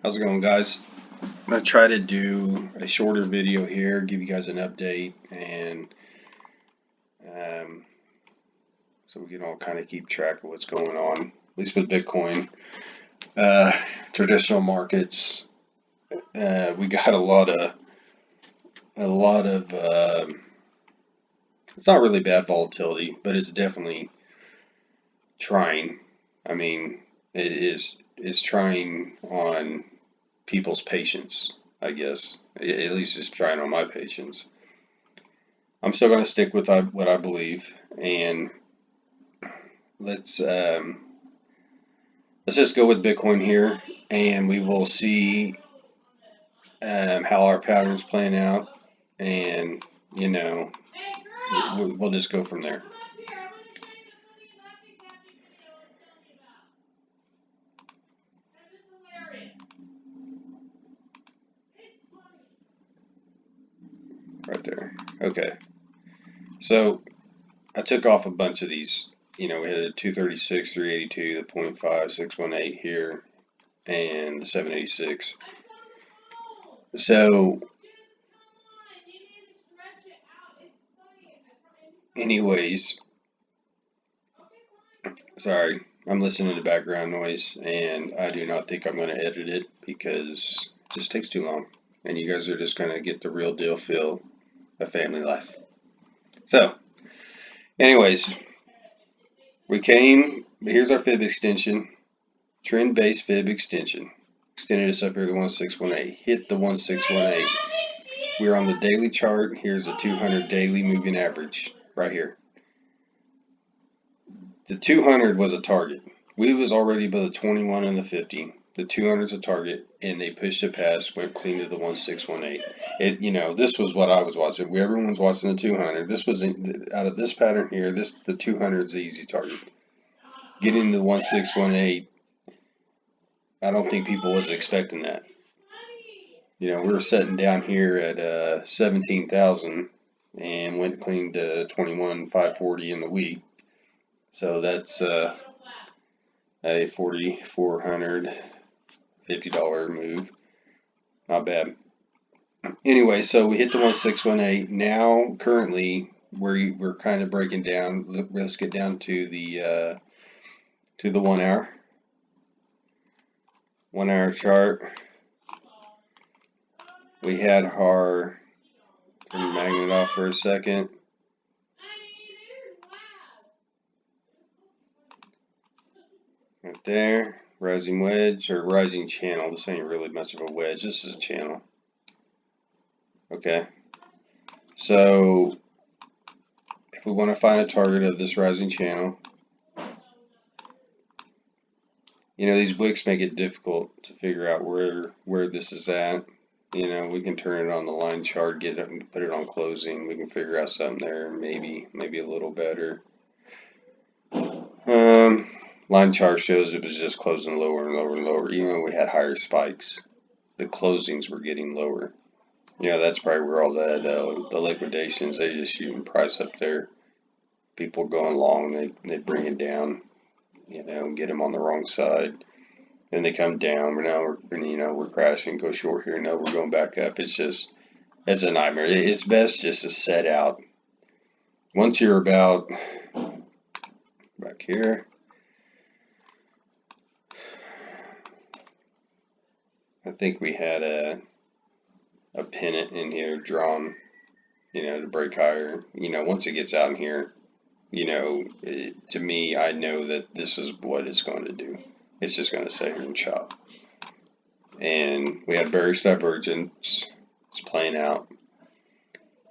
How's it going, guys? I'm gonna try to do a shorter video here, give you guys an update, and um, so we can all kind of keep track of what's going on, at least with Bitcoin. Uh, Traditional markets, we got a lot of. It's not really bad volatility, but it's definitely trying. I mean, it's trying on people's patience, I guess. At least it's trying on my patience. I'm still going to stick with what I believe, and let's um, let's just go with Bitcoin here, and we will see how our patterns plan out, and you know we'll just go from there. Right there. Okay. So I took off a bunch of these. We had a 236, 382, the 0.5, 618 here, and the 786. So, anyways, sorry, I'm listening to background noise, and I do not think I'm going to edit it because it just takes too long, and you guys are just going to get the real deal feel of family life. So, anyways, here's our fib extension, trend-based fib extension. Extended us up here to 1618, hit the 1618. We're on the daily chart. Here's a 200 daily moving average right here. The 200 was a target. We was already by the 21 and the 50. The 200 is a target, and they pushed it past, went clean to the 1618. This was what I was watching. Everyone's watching the 200. This was out of this pattern here. The 200 is the easy target. Getting to the 1618. I don't think people was expecting that. We were sitting down here at 17,000 and went clean to 21,540 in the week. So that's a $4,450 move. Not bad. Anyway, so we hit the 1618. Now, currently, we're kind of breaking down. Let's get down to the 1 hour. 1 hour chart. We had our magnet off for a second. Right there, rising wedge or rising channel. This ain't really much of a wedge. This is a channel. Okay. So if we want to find a target of this rising channel, these wicks make it difficult to figure out where this is at. We can turn it on the line chart, get it and put it on closing. We can figure out something there, maybe a little better. Line chart shows it was just closing lower and lower and lower. Even though we had higher spikes, the closings were getting lower. That's probably where all that the liquidations, they just shooting price up there. People going long, they bring it down, and get them on the wrong side. Then they come down. We're crashing, go short here. No, we're going back up. It's a nightmare. It's best just to set out. Once you're about back here, I think we had a pennant in here drawn, to break higher. Once it gets out in here, to me, I know that this is what it's going to do. It's just going to sit here and chop. And we had bearish divergence. It's playing out.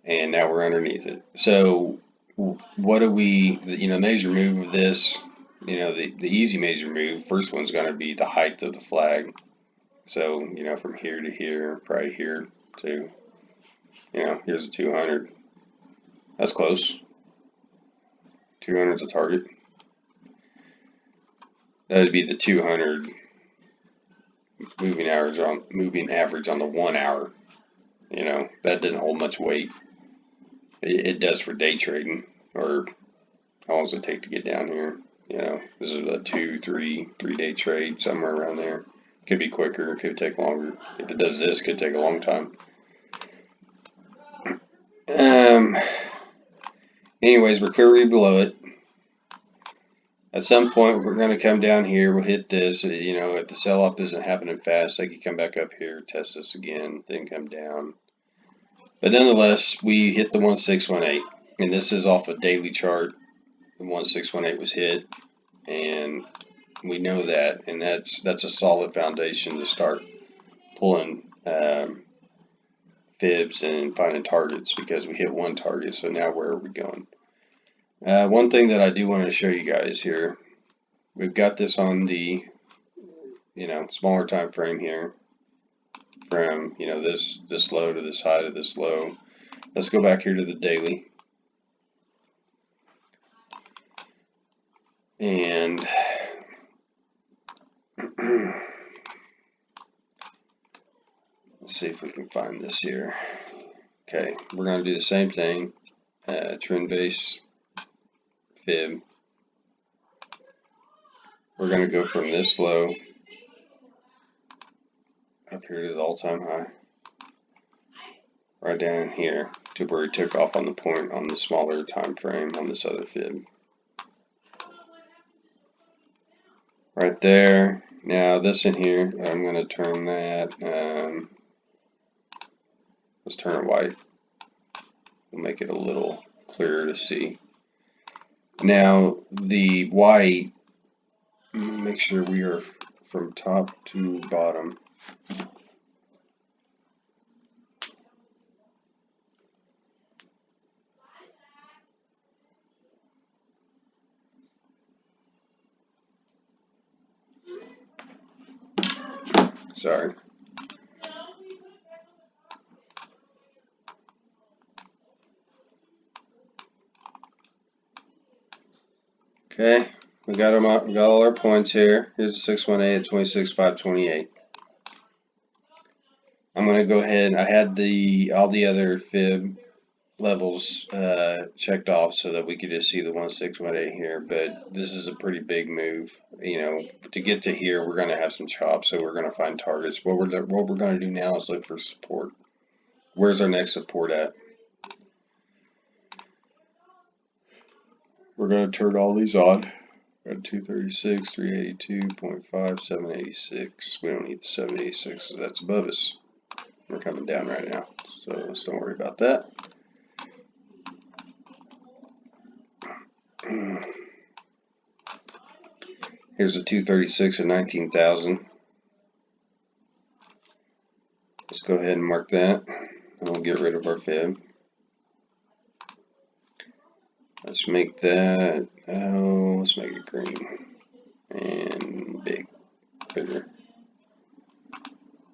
And now we're underneath it. So what do we, major move of this, the easy major move, first one's going to be the height of the flag. So, from here to here, probably here to, here's a 200. That's close. 200 is a target. That would be the 200 moving average on the 1 hour. That didn't hold much weight. It does for day trading, or how long does it take to get down here? This is a 2, 3 day trade, somewhere around there. Could be quicker, could take longer. If it does this, it could take a long time. Um, Anyways, we're clearly below it. At some point, we're going to come down here. We'll hit this. You know, if the sell-off isn't happening fast, they could come back up here, test this again, then come down. But nonetheless, we hit the 1618, and this is off a daily chart. The 1618 was hit, and we know that, and that's a solid foundation to start pulling fibs and finding targets, because we hit one target. So now where are we going? One thing that I do want to show you guys here, we've got this on the smaller time frame here, from this low to this high to this low. Let's go back here to the daily, and let's see if we can find this here. Okay, we're going to do the same thing. Trend base, fib. We're going to go from this low up here to the all-time high, right down here to where it took off on the point on the smaller time frame on this other fib. Right there. Now this in here, I'm going to turn that, let's turn it white. We'll make it a little clearer to see. Now the white, make sure we are from top to bottom. Sorry. Okay, we got them out. We got all our points here. Here's the 618 at 26,528. I'm gonna go ahead. I had all the other fib levels checked off so that we could just see the 1618 here. But this is a pretty big move. To get to here, we're gonna have some chops. So we're gonna find targets. What we're gonna do now is look for support. Where's our next support at? We're going to turn all these on. Got 236, 382.5, 786. We don't need the 786, so that's above us. We're coming down right now, so let's don't worry about that. Here's the 236 at 19,000. Let's go ahead and mark that, and we'll get rid of our fib. Let's make that, let's make it green and bigger.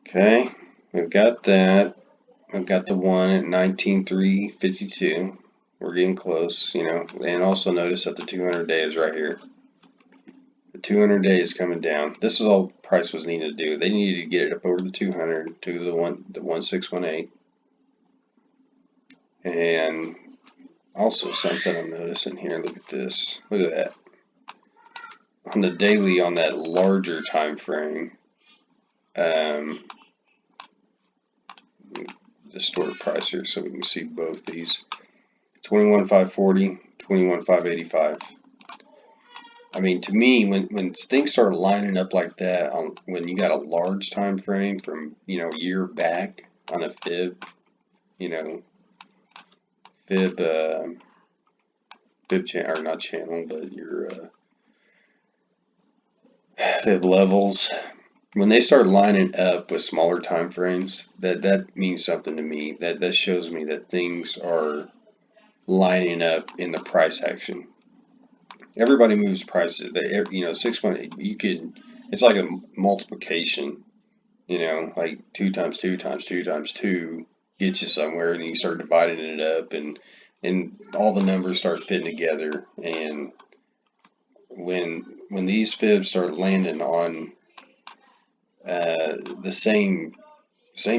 Okay, we've got that. We've got the one at 19,352. We're getting close, and also notice that the 200-day is right here. The 200-day is coming down. This is all price was needed to do. They needed to get it up over the 200 to the 1618. And also something I'm noticing here, look at this. Look at that. On the daily, on that larger time frame, distort price here so we can see both these. 21,540, 21,585. I mean, to me, when things start lining up like that, when you got a large time frame from year back on a fib, fib channel, or not channel, but your fib levels, when they start lining up with smaller time frames, that means something to me. That shows me that things are lining up in the price action. Everybody moves prices. 618, it's like a multiplication, like 2 times 2 times 2 times 2 gets you somewhere, and then you start dividing it up, and all the numbers start fitting together. And when these fibs start landing on the same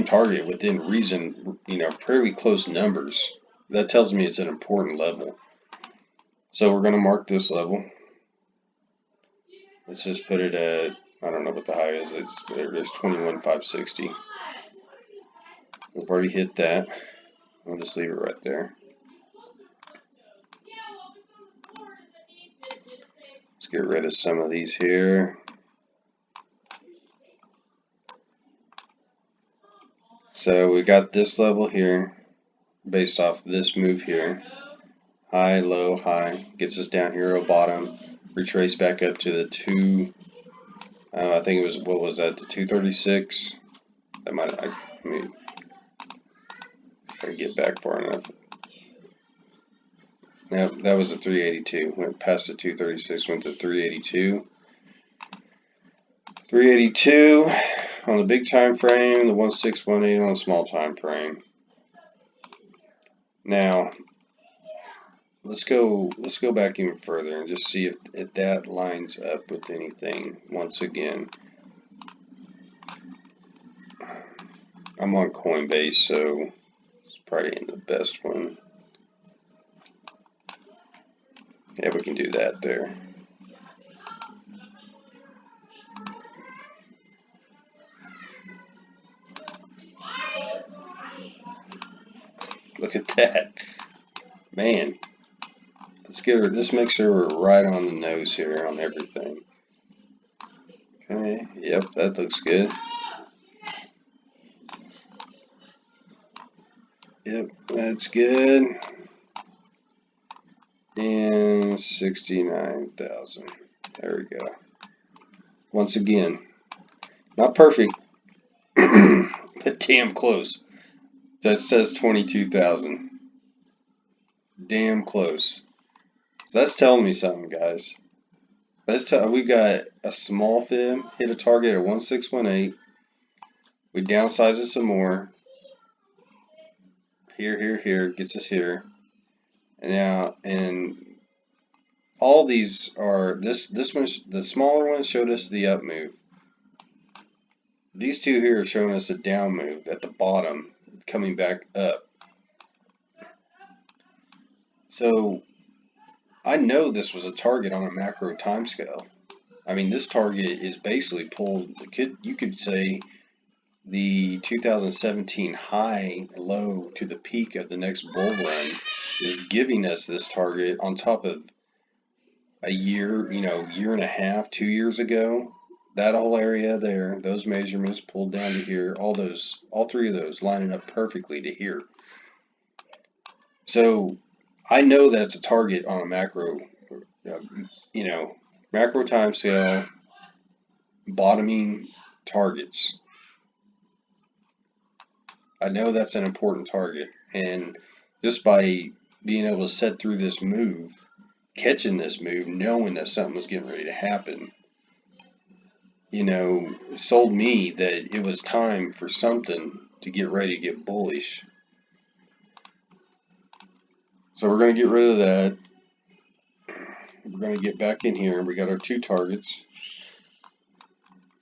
target within reason, fairly close numbers, that tells me it's an important level. So we're going to mark this level. Let's just put it at I don't know what the high is. There's 21,560. We've already hit that. I'll just leave it right there. Let's get rid of some of these here. So we got this level here based off this move here. High, low, high. Gets us down here at bottom. Retrace back up to the 2. I think it was, what was that, the 236? That might, I mean, if I get back far enough. Nope, that was a 382. Went past the 236, went to 382. 382 on the big time frame, the 1618 on the small time frame. Now, let's go back even further and just see if that lines up with anything once again. I'm on Coinbase, so it's probably in the best one. Yeah, we can do that there. Look at that. Man. Let's get her, this makes sure we're right on the nose here on everything. Okay, yep, that looks good. Yep, that's good. And 69,000. There we go. Once again, not perfect, but damn close. That says 22,000. Damn close. So that's telling me something, guys. We got a small fib, hit a target at 1618. We downsize it some more. Here, gets us here. And now, and all these are, this one, the smaller one showed us the up move. These two here are showing us a down move at the bottom, coming back up. So I know this was a target on a macro time scale. I mean, this target is basically pulled, you could say the 2017 high low to the peak of the next bull run is giving us this target on top of a year, year and a half, 2 years ago. That whole area there, those measurements pulled down to here, all 3 of those lining up perfectly to here. So I know that's a target on a macro, macro time scale, bottoming targets. I know that's an important target, and just by being able to set through this move, catching this move, knowing that something was getting ready to happen, sold me that it was time for something to get ready to get bullish. So we're going to get rid of that. We're going to get back in here. We got our 2 targets.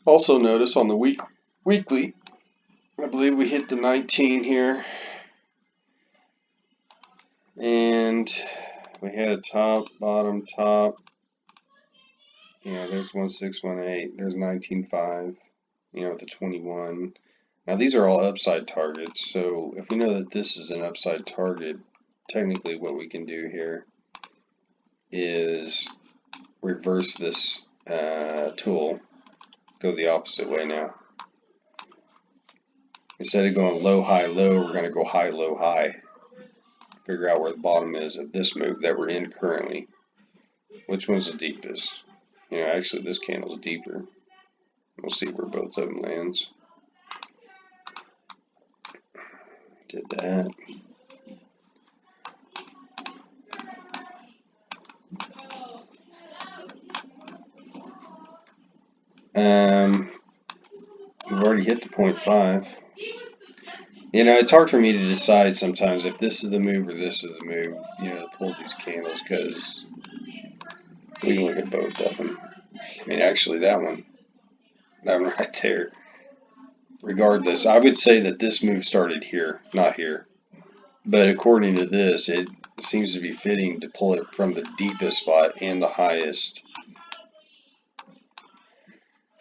Also notice on the weekly, I believe we hit the 19 here. And we had a top, bottom, top. There's 1618. There's 19.5. The 21. Now these are all upside targets. So if we know that this is an upside target, technically what we can do here is reverse this tool. Go the opposite way now. Instead of going low, high, low, we're going to go high, low, high. Figure out where the bottom is of this move that we're in currently. Which one's the deepest? Actually this candle's deeper. We'll see where both of them lands. Did that. We've already hit the 0.5. It's hard for me to decide sometimes if this is the move or this is the move, to pull these candles, because we can look at both of them. I mean, actually that one right there. Regardless, I would say that this move started here, not here. But according to this, it seems to be fitting to pull it from the deepest spot and the highest.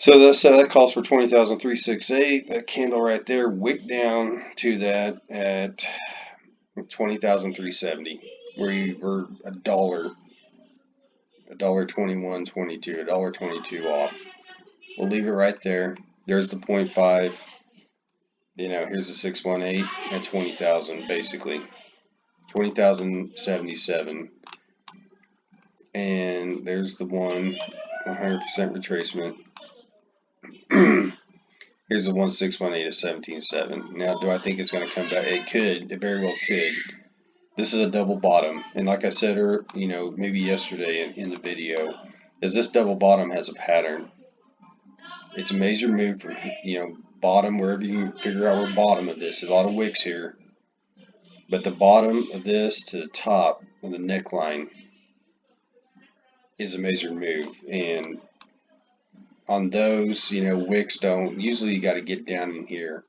So that calls for 20,368. That candle right there wicked down to that at 20,370, where you were a dollar 21.22, $1.22 off. We'll leave it right there. There's the 0.5. Here's the 618 at 20,000, basically 20,077, and there's the 100% retracement. Here's the 1618 to 17.7. Now, do I think it's going to come back? It could. It very well could. This is a double bottom, and like I said, maybe yesterday in the video, is this double bottom has a pattern. It's a major move from bottom, wherever you can figure out where bottom of this. There's a lot of wicks here, but the bottom of this to the top of the neckline is a major move, and on those, wicks don't. Usually, you got to get down in here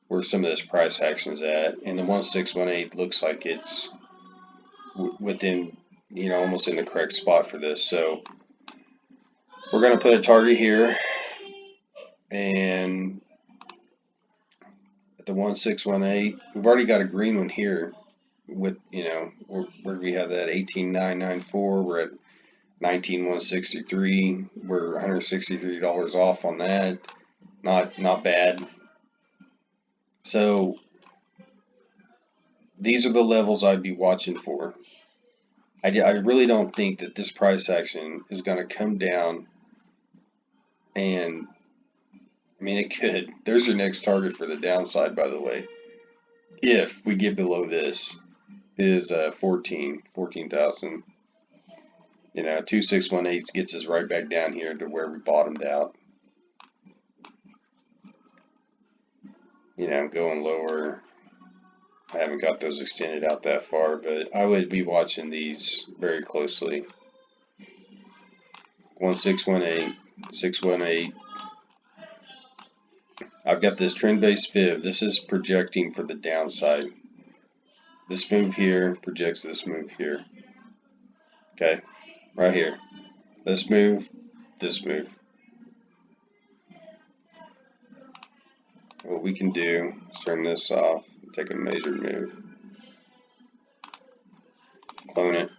where some of this price action is at, and the 1618 looks like it's within, almost in the correct spot for this. So we're going to put a target here, and at the 1618, we've already got a green one here with, where we have that 18,994. We're at 19,163. We're $163 off on that. Not bad. So these are the levels I'd be watching for. I really don't think that this price action is going to come down, and I mean, it could. There's your next target for the downside, by the way. If we get below this, is 14,000. 2618 gets us right back down here to where we bottomed out. Going lower. I haven't got those extended out that far, but I would be watching these very closely. 1618, 618. I've got this trend-based fib. This is projecting for the downside. This move here projects this move here. Okay, right here. This move, this move. What we can do is turn this off, take a measured move, clone it,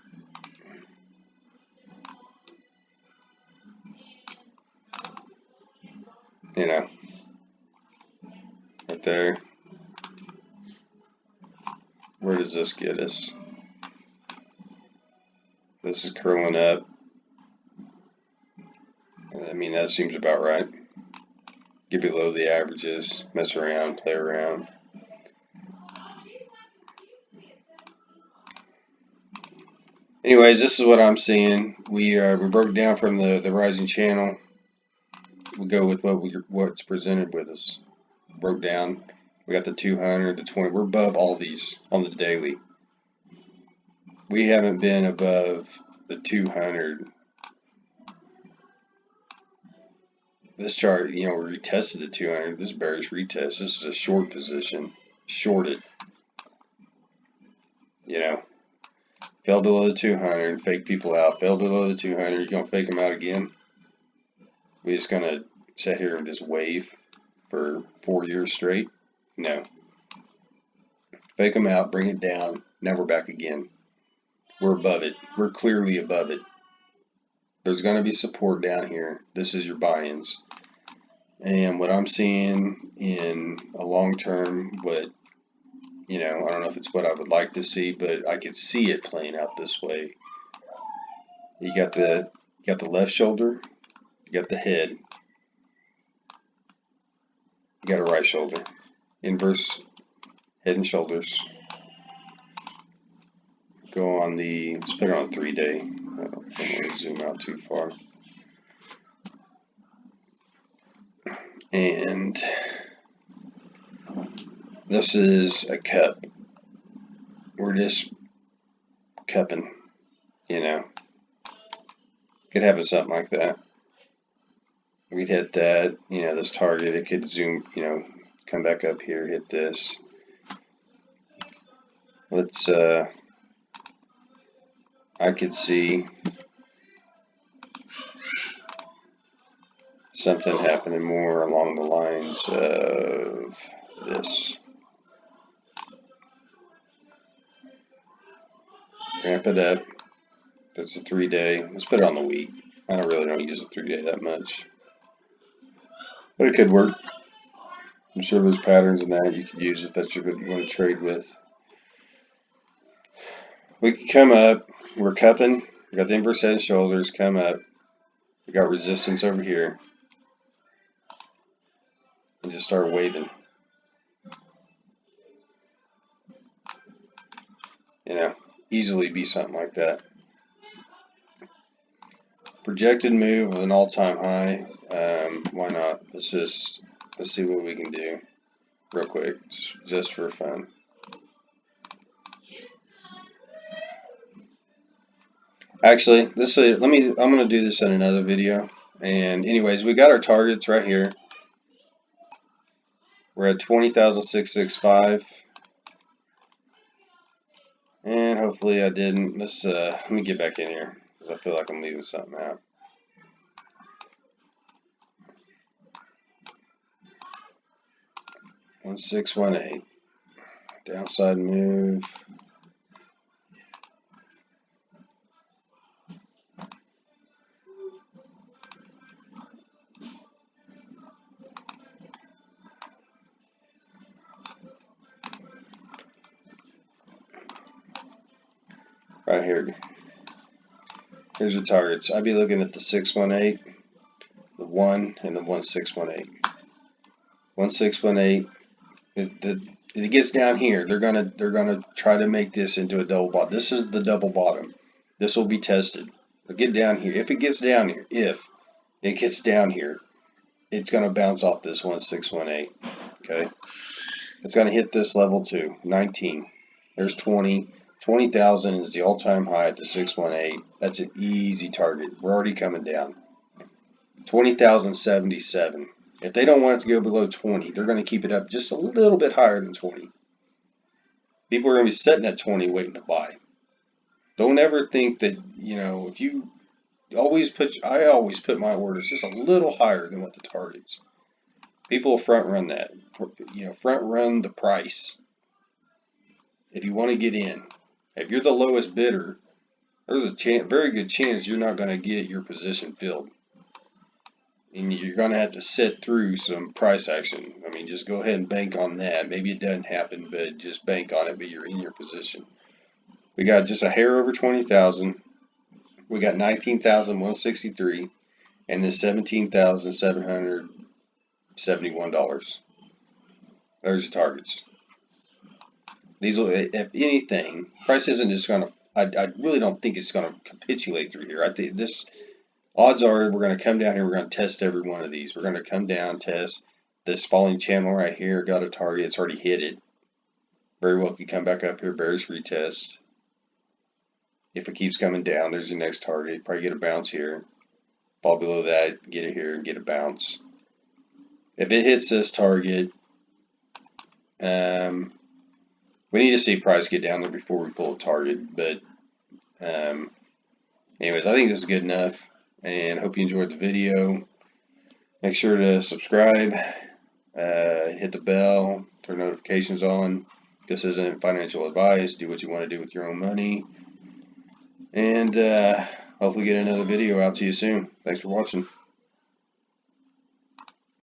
right there. Where does this get us? This is curling up. I mean, that seems about right. Get below the averages, mess around, play around. Anyways, this is what I'm seeing. We broke down from the rising channel. We go with what's presented with us. Broke down. We got the 200, the 20. We're above all these on the daily. We haven't been above the 200. This chart, we retested the 200. This bearish retest. This is a short position. Shorted. Fell below the 200. Fake people out. Fell below the 200. You're going to fake them out again? We just going to sit here and just wave for 4 years straight? No. Fake them out. Bring it down. Now we're back again. We're above it. We're clearly above it. There's going to be support down here. This is your buy-ins. And what I'm seeing in a long term, I don't know if it's what I would like to see, but I could see it playing out this way. You got the left shoulder, you got the head, you got a right shoulder. Inverse head and shoulders. Go on let's put it on 3-day. I don't want to zoom out too far. And this is a cup. We're just cupping, Could happen something like that. We'd hit that, this target. It could zoom, come back up here, hit this. Let's, I could see something happening more along the lines of this. Ramp it up. That's a 3-day. Let's put it on the week. I don't use a 3-day that much. But it could work. I'm sure there's patterns in that you could use if that's what you want to trade with. We could come up. We're cupping. We got the inverse head and shoulders. Come up. We got resistance over here. And just start waving. You know, easily be something like that. Projected move with an all-time high. Why not? Let's see what we can do real quick, just for fun. Actually, I'm gonna do this in another video. And anyways, we got our targets right here. We're at 20,665. And hopefully I didn't. Let me get back in here because I feel like I'm leaving something out. One 618. Downside move. Right here. Here's your targets. I'd be looking at the 618, the 1, and the 1618. 1618. If it gets down here, they're gonna try to make this into a double bottom. This is the double bottom. This will be tested. It'll get down here. If it gets down here, it's gonna bounce off this 1618. Okay. It's gonna hit this level too. 19. There's 20. 20,000 is the all-time high at the 618. That's an easy target. We're already coming down. 20,077. If they don't want it to go below 20, they're going to keep it up just a little bit higher than 20. People are going to be sitting at 20 waiting to buy. Don't ever think that, if you I always put my orders just a little higher than what the targets. People front run that. Front run the price. If you want to get in. If you're the lowest bidder, there's a very good chance you're not going to get your position filled. And you're going to have to sit through some price action. I mean, just go ahead and bank on that. Maybe it doesn't happen, but just bank on it, but you're in your position. We got just a hair over 20,000. We got 19,163 and then $17,771. There's the targets. These will, if anything, price isn't just going to, I really don't think it's going to capitulate through here. I think odds are we're going to come down here, we're going to test every one of these. We're going to come down, test this falling channel right here, got a target, it's already hit it. Very well could come back up here, bearish retest. If it keeps coming down, there's your next target. Probably get a bounce here. Fall below that, get it here, and get a bounce. If it hits this target, we need to see price get down there before we pull a target. But anyways, I think this is good enough, and hope you enjoyed the video. Make sure to subscribe, hit the bell, turn notifications on. This isn't financial advice. Do what you want to do with your own money. And hopefully get another video out to you soon. Thanks for watching.